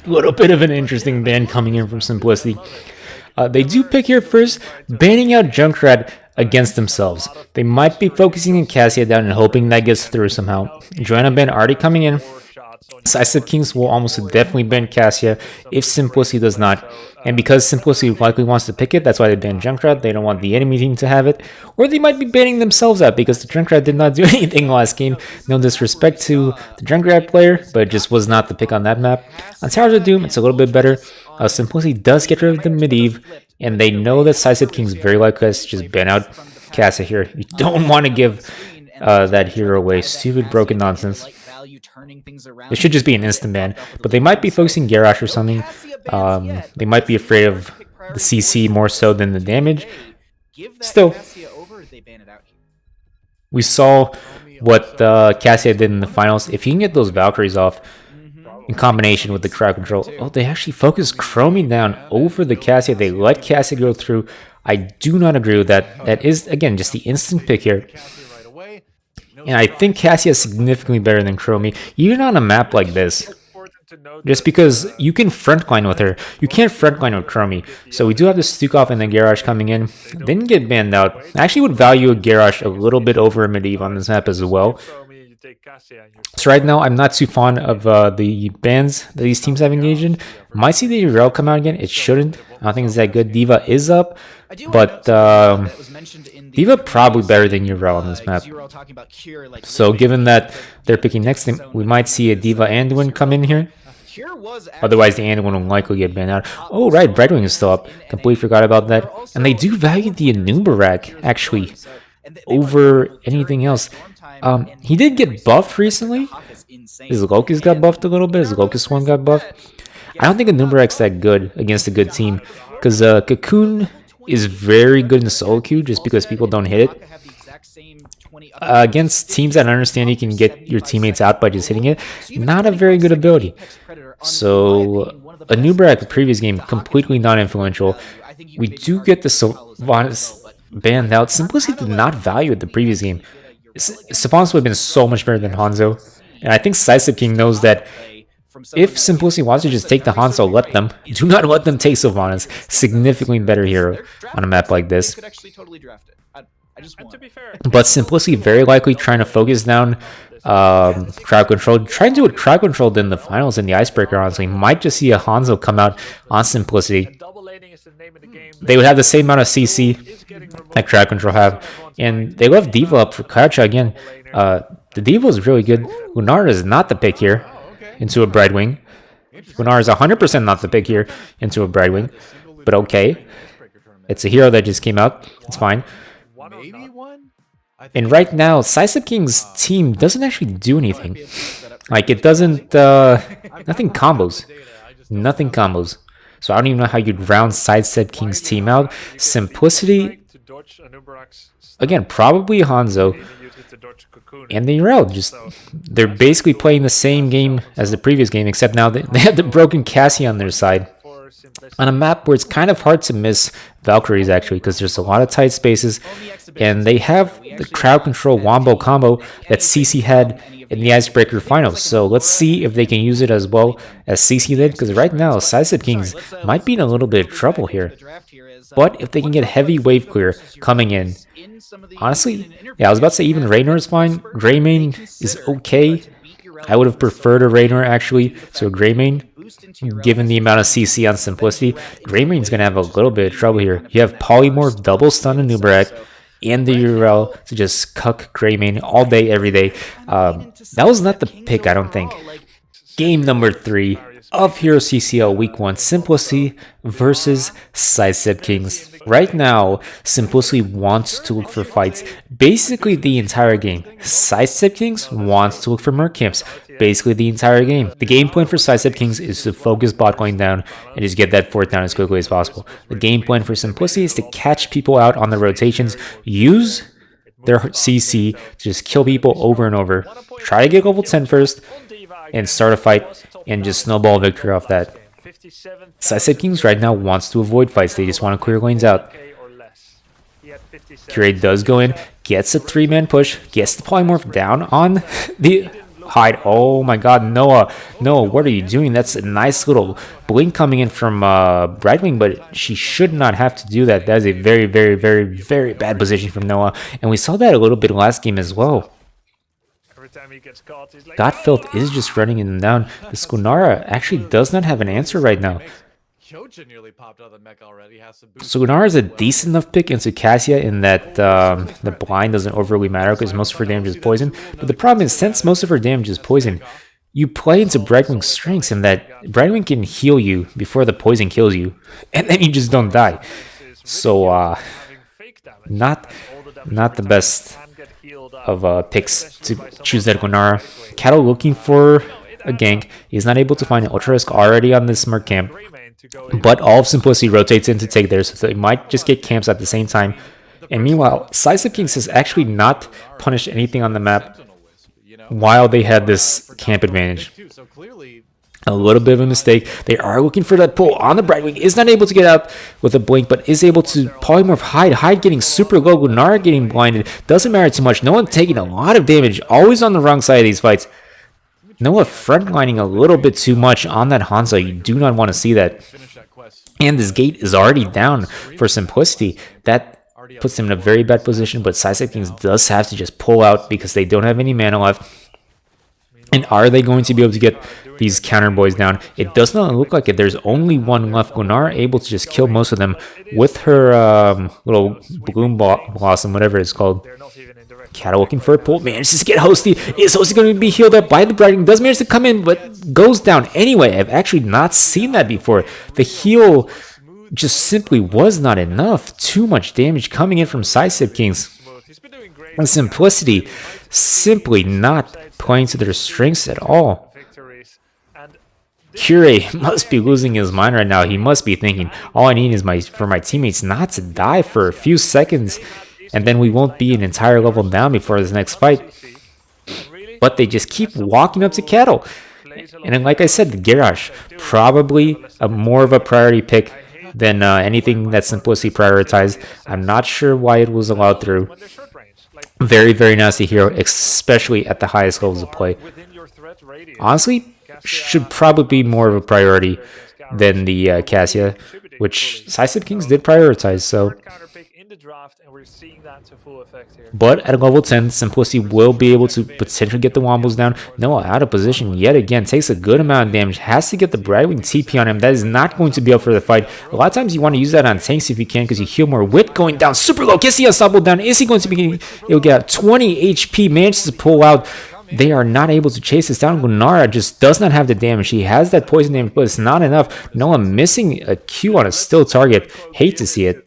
A little bit of an interesting ban coming in from Simplicity. They do pick here first, banning out Junkrat against themselves. They might be focusing on Cassia down and hoping that gets through somehow. Joanna ban already coming in. Sidestep Kings will almost definitely ban Cassia if Simplicity does not. And because Simplicity likely wants to pick it, that's why they ban Junkrat. They don't want the enemy team to have it. Or they might be banning themselves out because the Junkrat did not do anything last game. No disrespect to the Junkrat player, but it just was not the pick on that map. On Towers of Doom, it's a little bit better. Simplicity does get rid of the Medivh, and they know that Sidestep Kings very likely has to just ban out Cassia here. You don't want to give that hero away. Stupid broken nonsense. It should just be an instant ban, but they might be focusing Garrosh or something. They might be afraid of the CC more so than the damage. Still, we saw what Cassia did in the finals. If you can get those Valkyries off in combination with the crowd control, oh, they actually focused Chromie down over the Cassia. They let Cassia go through. I do not agree with that. That is, again, just the instant pick here. And I think Cassia is significantly better than Chromie, even on a map like this. Just because you can frontline with her. You can't frontline with Chromie. So we do have the Stukov and the Garrosh coming in. Didn't get banned out. I actually would value a Garrosh a little bit over a Medivh on this map as well. So right now, I'm not too fond of the bans that these teams have engaged in. Might see the Urel come out again. It shouldn't. I don't think it's that good. D.Va is up, but D.Va probably better than Urel on this map. So given that they're picking next, we might see a D.Va Anduin come in here. Otherwise, the Anduin will likely get banned out. Oh, right, Brightwing is still up. Completely forgot about that. And they do value the Anubarak, actually, over anything else. He did get buffed recently. His Locust got buffed a little bit. His Locust one got buffed. I don't think Anubarak's that good against a good team, because Cocoon is very good in solo queue just because people don't hit it. Against teams that understand you can get your teammates out by just hitting it, not a very good ability. So Anubarak, the previous game, completely non-influential. We do get the Sylvanas banned out. Simplicity did not value it the previous game. Sylvanas would have been so much better than Hanzo. And I think Sidestep King knows that if Simplicity wants to just take the Hanzo, let them. Do not let them take Sylvanas. Significantly better hero on a map like this. But Simplicity very likely trying to focus down crowd control. Trying to do what crowd control did in the finals in the Icebreaker, honestly. Might just see a Hanzo come out on Simplicity. They would have the same amount of CC that crowd control have. And they left D.Va up for Kacha again. The D.Va is really good. Lunar is not the pick here into a Brightwing. Lunar is 100% not the pick here into a Brightwing. But okay. It's a hero that just came out. It's fine. And right now, Sidestep King's team doesn't actually do anything. Like, it doesn't, nothing combos. Nothing combos. So I don't even know how you'd round Sidestep King's team out. Simplicity, again, probably Hanzo. And the Urel, just, they're basically playing the same game as the previous game, except now they have the broken Cassie on their side. On a map where it's kind of hard to miss Valkyries, actually, because there's a lot of tight spaces, and they have the crowd control wombo combo that CC had in the Icebreaker finals. So let's see if they can use it as well as CC did, because right now Sidestep Kings might be in a little bit of trouble here. But if they can get heavy wave clear coming in, honestly, yeah, I was about to say even Raynor is fine. Greymane is okay. I would have preferred a Raynor, actually, so a Greymane. Given the amount of CC on Simplicity, Greymane's going to have a little bit of trouble here. You have Polymorph, double stun Anubarak, and the URL to just cuck Greymane all day, every day. That was not the pick, I don't think. Game number 3 of Hero CCL Week 1, Simplicity versus Sidestep Kings. Right now, Simplicity wants to look for fights basically the entire game. Sidestep Kings wants to look for Merc camps basically the entire game. The game plan for Sidestep Kings is to focus bot lane down and just get that fourth down as quickly as possible. The game plan for Simplicity is to catch people out on the rotations, use their CC to just kill people over and over, try to get level 10 first, and start a fight and just snowball victory off that. Sidestep Kings right now wants to avoid fights. They just want to clear lanes out. Curate does go in, gets a 3-man push, gets the polymorph down on the hide. Oh my god, Noah, what are you doing? That's a nice little blink coming in from Brightwing, but she should not have to do that. That is a very, very, very, very bad position from Noah, and we saw that a little bit last game as well. God Filth is just running him down. The Skunara actually does not have an answer right now. Skunara is a decent enough pick into Cassia in that the blind doesn't overly matter because most of her damage is poison. But the problem is, since most of her damage is poison, you play into Brightwing's strengths in that Brightwing can heal you before the poison kills you, and then you just don't die. So, not the best of picks to choose that Gunara. Cattle looking for a gank. He's not able to find an Ultra Risk already on this Merc camp, but all of Simplicity rotates in to take theirs, so they might just get camps at the same time. And meanwhile, Sidestep Kings has actually not punished anything on the map while they had this camp advantage. A little bit of a mistake. They are looking for that pull on the Brightwing. Is not able to get out with a blink, but is able to polymorph hide. Hide getting super low. Gunnar getting blinded. Doesn't matter too much. No one taking a lot of damage. Always on the wrong side of these fights. Noah frontlining a little bit too much on that Hanzo. You do not want to see that. And this gate is already down for Simplicity. That puts them in a very bad position, but Sidestep Kings does have to just pull out because they don't have any mana left. And are they going to be able to get these counter boys down? It does not look like it. There's only one left. Gunnar able to just kill most of them with her little bloom blossom, whatever it's called. Cattle looking for a pull. Manages to get Hosty. Is Hosty going to be healed up by the Brightwing? Does manage to come in, but goes down anyway. I've actually not seen that before. The heal just simply was not enough. Too much damage coming in from Sidestep Kings. And Simplicity simply not playing to their strengths at all. Cure must be losing his mind right now. He must be thinking, all I need is for my teammates not to die for a few seconds, and then we won't be an entire level down before this next fight. But they just keep walking up to Cattle. And then, like I said, the Garage, probably more of a priority pick than anything that Simplicity prioritized. I'm not sure why it was allowed through. Very, very nasty hero, especially at the highest levels of play. Honestly, should probably be more of a priority than the Cassia, which Sidestep Kings did prioritize, so. But at level 10, Simplicity will be able to potentially get the Wombos down. Noah out of position yet again, takes a good amount of damage, has to get the Brightwing TP on him. That is not going to be up for the fight. A lot of times you want to use that on tanks if you can, because you heal more. Wit going down super low. Gets the Unstoppable down. Is he going to be he'll get 20 HP, manages to pull out. They are not able to chase this down. Gunara just does not have the damage. He has that poison damage, but it's not enough. Noah missing a Q on a still target. Hate to see it.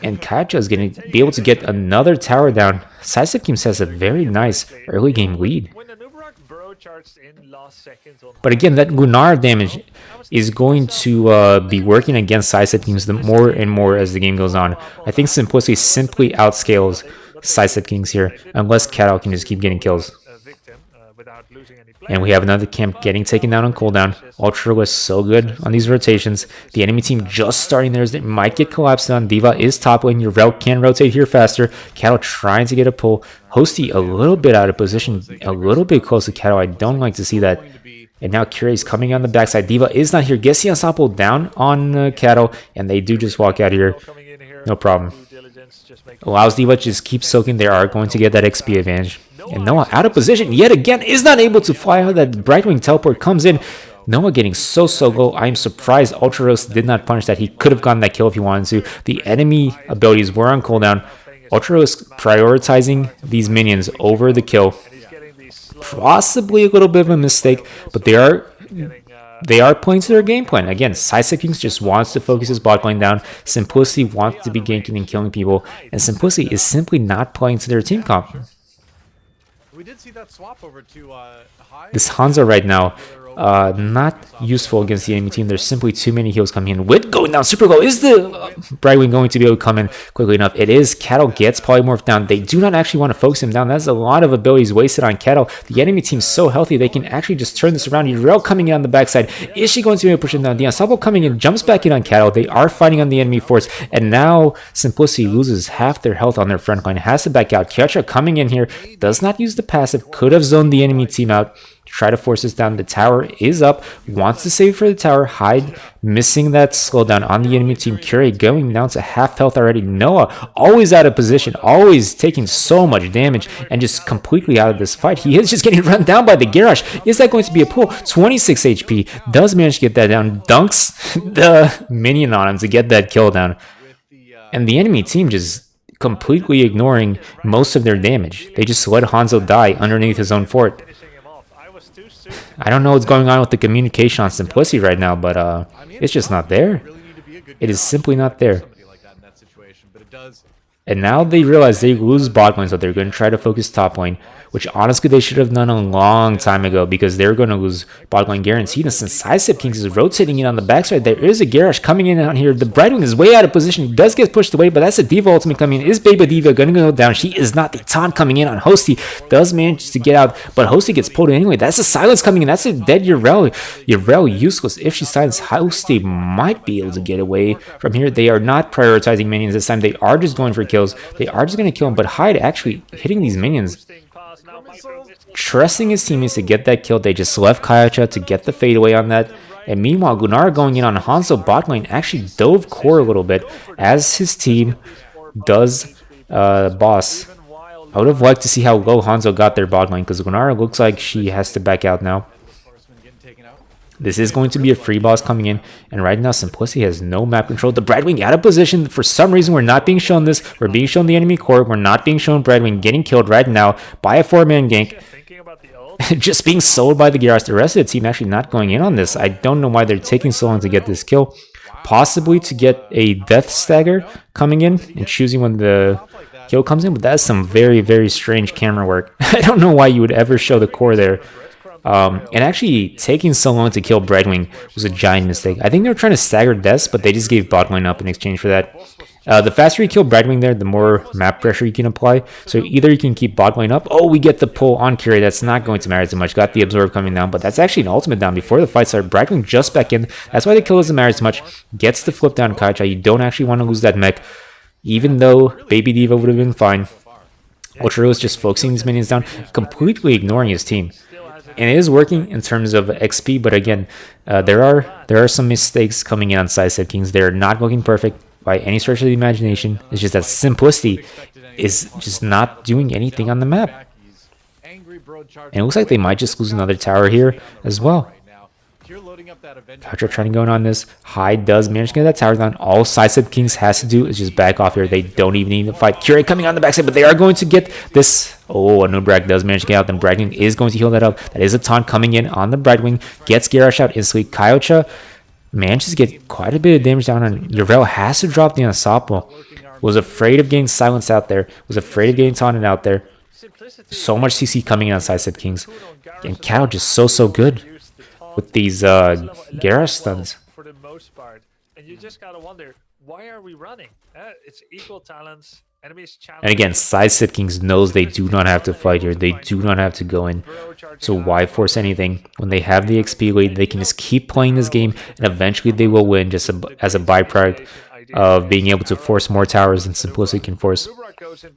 And Kaija is going to be able to get another tower down. Sidestep Kings has a very nice early game lead. But again, that Gunnar damage is going to be working against Sidestep Kings more and more as the game goes on. I think Simplicity simply outscales Sidestep Kings here, unless Cattle can just keep getting kills. And we have another camp getting taken down on cooldown. Ultra was so good on these rotations. The enemy team just starting theirs. They might get collapsed on. Diva is top lane. Your Rel can rotate here faster. Cattle trying to get a pull. Hosty a little bit out of position. A little bit close to Cattle. I don't like to see that. And now Curie is coming on the backside. Diva is not here. Gets the Unstoppable down on Cattle. And they do just walk out here. No problem. Allows Diva to just keep soaking. They are going to get that XP advantage. And Noah out of position yet again, is not able to fly out. That Brightwing teleport comes in. Noah getting so low. I'm surprised Ultra Roast did not punish that. He could have gotten that kill if he wanted to. The enemy abilities were on cooldown. Ultra Roast prioritizing these minions over the kill. Possibly a little bit of a mistake, but they are playing to their game plan. Again, Sidestep Kings just wants to focus his bot lane down. Simplicity wants to be ganking and killing people. And Simplicity is simply not playing to their team comp. We did see that swap over to high. This Hanzo right now, not useful against the enemy team. There's simply too many heals coming in. Wit going down super low. Is the Brightwing going to be able to come in quickly enough? It is. Cattle gets polymorphed down. They do not actually want to focus him down. That's a lot of abilities wasted on Cattle. The enemy team's so healthy, they can actually just turn this around. Urel coming in on the backside. Is she going to be able to push him down? The Unstoppable coming in, jumps back in on Cattle. They are fighting on the enemy force, and now Simplicity loses half their health on their front line. Has to back out. Kyocha coming in here, does not use the passive. Could have zoned the enemy team out. try to force this down. The tower is up, wants to save for the tower. Hyde missing that slowdown on the enemy team. Curie going down to half health already. Noah always out of position, always taking so much damage and just completely out of this fight. He is just getting run down by the Garrosh. Is that going to be a pull? 26 HP, does manage to get that down, dunks the minion on him to get that kill down. And the enemy team just completely ignoring most of their damage. They just let Hanzo die underneath his own fort. I don't know what's going on with the communication on Simplicity right now, but it's just not there. It is simply not there. And now they realize they lose bot lane, so they're going to try to focus top lane, which honestly they should have done a long time ago because they're going to lose bot lane guaranteed. And since Sidestep Kings is rotating in on the backside, there is a Garrosh coming in out here. The Brightwing is way out of position. He does get pushed away, but that's a Diva ultimate coming in. Is Baba Diva going to go down? She is not. The taunt coming in on Hosty does manage to get out, but Hosty gets pulled in anyway. That's a silence coming in. That's a dead Yrel. Yrel useless. If she silences, Hosty might be able to get away from here. They are not prioritizing minions this time. They are just going for kills. They are just going to kill him, but Hyde actually hitting these minions, trusting his teammates to get that kill. They just left Kayacha to get the fadeaway on that. And meanwhile, Gunnar going in on Hanzo bot lane actually dove core a little bit as his team does boss. I would have liked to see how low Hanzo got their bot lane because Gunnar looks like she has to back out now. This is going to be a free boss coming in, and right now Simplicity has no map control. The Brightwing out of position. For some reason, we're not being shown this. We're being shown the enemy core. We're not being shown Brightwing getting killed right now by a 4-man gank. Just being sold by the Gyarados. The rest of the team actually not going in on this. I don't know why they're taking so long to get this kill. Possibly to get a death stagger coming in and choosing when the kill comes in, but that's some very, very strange camera work. I don't know why you would ever show the core there. And actually taking so long to kill Brightwing was a giant mistake. I think they were trying to stagger deaths, but they just gave bot lane up in exchange for that. The faster you kill Brightwing there, the more map pressure you can apply. So either you can keep bot lane up. Oh, we get the pull on Curie. That's not going to matter too much. Got the absorb coming down, but that's actually an ultimate down before the fight started. Brightwing just back in. That's why the kill doesn't matter as much. Gets the flip down Kaicha. You don't actually want to lose that mech, even though Baby Diva would have been fine. Ochero is just focusing these minions down, completely ignoring his team. And it is working in terms of XP, but again, there are some mistakes coming in on Sidestep Kings. They're not looking perfect by any stretch of the imagination. It's just that Simplicity is just not doing anything on the map. And it looks like they might just lose another tower here as well. Patra trying to go in on this. Hyde does manage to get that tower down. All Sidestep Kings has to do is just back off here. They don't even need to fight. Curie coming on the backside, but they are going to get this. Oh, a Nubrak does manage to get out. Then Brightwing is going to heal that up. That is a taunt coming in on the Brightwing. Gets Garrosh out instantly. Kyocha manages to get quite a bit of damage down on Yrel. Has to drop the Ensemble. Was afraid of getting silenced out there. Was afraid of getting taunted out there. So much CC coming in on Sidestep Kings. And Cal just so good with these Garrosh stuns. For the most part, and you just gotta wonder, why are we running? It's equal talents. Enemies challenge. And again, Sidestep Kings knows they do not have to fight here. They do not have to go in. So why force anything? When they have the XP lead, they can just keep playing this game, and eventually they will win just as a byproduct of being able to force more towers than Simplicity can force.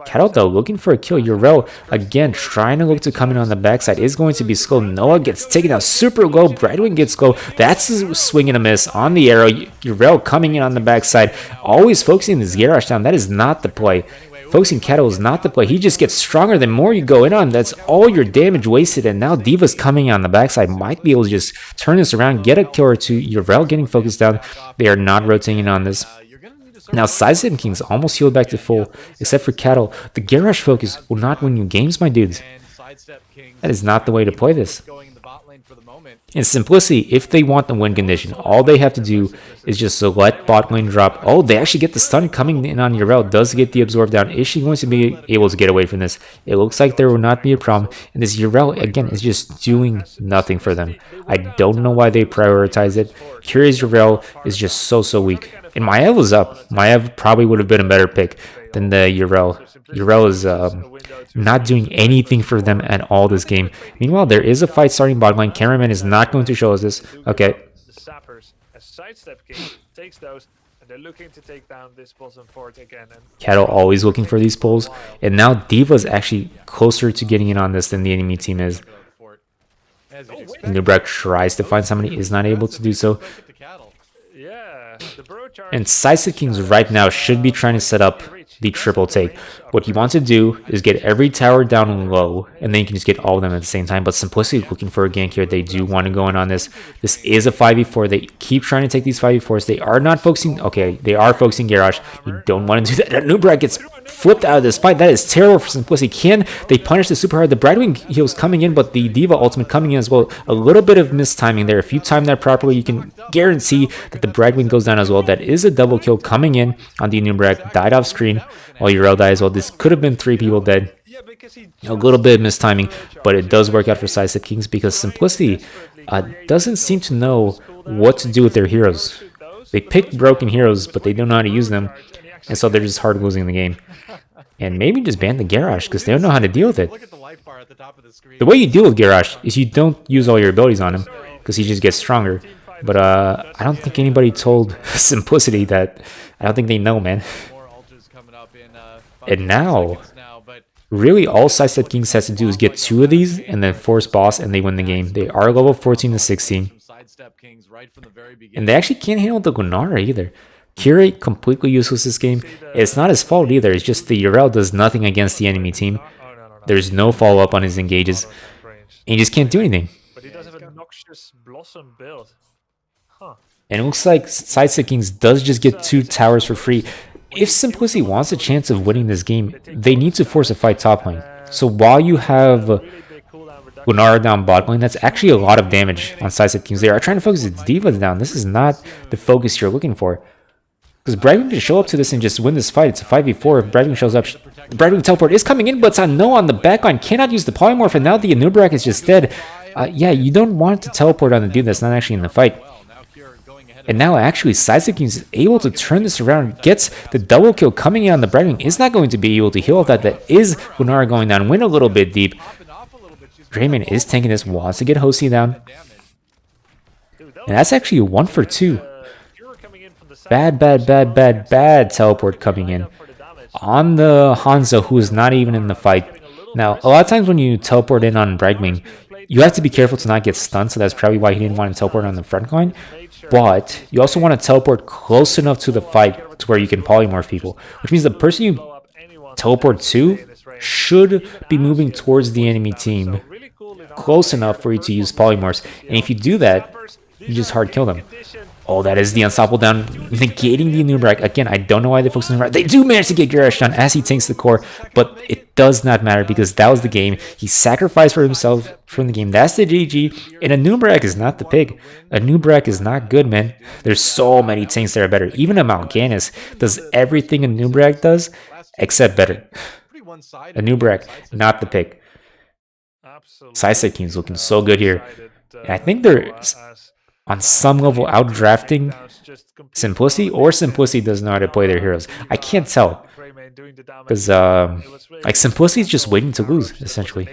Cattle though, looking for a kill. Yrel, again, trying to look to come in on the backside, is going to be slow. Noah gets taken out super low. Brightwing gets low. That's a swing and a miss on the arrow. Yrel coming in on the backside, always focusing this Garrosh down. That is not the play. Focusing Cattle is not the play. He just gets stronger. The more you go in on, that's all your damage wasted. And now Diva's coming on the backside. Might be able to just turn this around, get a kill or two. Yrel getting focused down. They are not rotating on this. Now, Sidestep Kings almost healed back to full, except for Cattle. The Garrosh focus will not win you games, my dudes. That is not the way to play this. In Simplicity, if they want the win condition, all they have to do is just let bot lane drop. Oh, they actually get the stun coming in on Yrel. Does get the absorb down. Is she going to be able to get away from this? It looks like there will not be a problem. And this Yrel, again, is just doing nothing for them. I don't know why they prioritize it. Curious Yrel is just so weak. And Maev was up. Maev probably would have been a better pick than the Yrel. Yrel is not doing anything for them at all this game. Meanwhile, there is a fight starting bot lane. Cameraman is not going to show us this. Okay. The Sappers, a Sidestep King takes those, and they're looking to take down this bottom fort again. And Cattle always looking for these pulls. And now Diva's actually closer to getting in on this than the enemy team is. Nubrak tries to find somebody, is not able to do so. Yeah, the burrow charge. And Sidestep Kings right now should be trying to set up the triple take. What you want to do is get every tower down low, and then you can just get all of them at the same time. But Simplicity is looking for a gank here. They do want to go in on this. This is a 5v4. They keep trying to take these 5v4s. They are not focusing. Okay, they are focusing Garrosh. You don't want to do that. Nubrak gets flipped out of this fight. That is terrible for Simplicity. Can they punish the super hard? The Bradwing heals coming in, but the Diva ultimate coming in as well. A little bit of mistiming there. If you time that properly, you can guarantee that the Bradwing goes down as well. That is a double kill coming in on the Nubrak. Died off screen while Uriel died as well. This could have been 3 people dead. A little bit of mistiming, but it does work out for Sidestep Kings because Simplicity doesn't seem to know what to do with their heroes. They pick broken heroes, but they don't know how to use them, and so they're just hard losing the game. And maybe just ban the Garrosh because they don't know how to deal with it. The way you deal with Garrosh is you don't use all your abilities on him because he just gets stronger. But I don't think anybody told Simplicity that. I don't think they know, man. And now, really all Sidestep Kings has to do is get 2 of these and then force boss and they win the game. They are level 14 to 16. And they actually can't handle the Gunnar either. Curate, completely useless this game. It's not his fault either, it's just the Uriel does nothing against the enemy team. There's no follow-up on his engages. And he just can't do anything. But he does have a Noxious Blossom build. Huh. And it looks like Sidestep Kings does just get 2 towers for free. If Simplicity wants a chance of winning this game, they need to force a fight top lane. So while you have Gunnar down bot lane, that's actually a lot of damage on Sidestep Kings. They are trying to focus its divas down. This is not the focus you're looking for. Because Bradwing can show up to this and just win this fight. It's a 5v4. If Bradwing shows up, the Bradwing teleport is coming in, but it's on no on the backline. Cannot use the polymorph, and now the Nubrak is just dead. Yeah, you don't want to teleport on the dude that's not actually in the fight. And now actually Sidestep Kings is able to turn this around, gets the double kill coming in on the Bradwing, is not going to be able to heal that. That is Gunnar going down, win a little bit deep. Drayman is tanking this, wants to get Hosey down. And that's actually a 1 for 2. Bad teleport coming in on the Hanzo, who is not even in the fight. Now, a lot of times when you teleport in on Bradwing, you have to be careful to not get stunned, so that's probably why he didn't want to teleport on the front line. But you also want to teleport close enough to the fight to where you can polymorph people, which means the person you teleport to should be moving towards the enemy team close enough for you to use polymorphs. And if you do that, you just hard kill them. Oh, that is the Unstoppable down, negating the Nubrak. Again, I don't know why they focus on Nubrak. They do manage to get Garrosh down as he tanks the core, but it does not matter because that was the game. He sacrificed for himself from the game. That's the GG, and a Nubrak is not the pig. A Nubrak is not good, man. There's so many tanks that are better. Even a Mal'Ganis does everything a Nubrak does, except better. A Nubrak, not the pig. Sidestep Kings looking so good here. And I think they're on some level outdrafting Simplicity, or Simplicity doesn't know how to play their heroes. I can't tell. Because like Simplicity is just waiting to lose, essentially.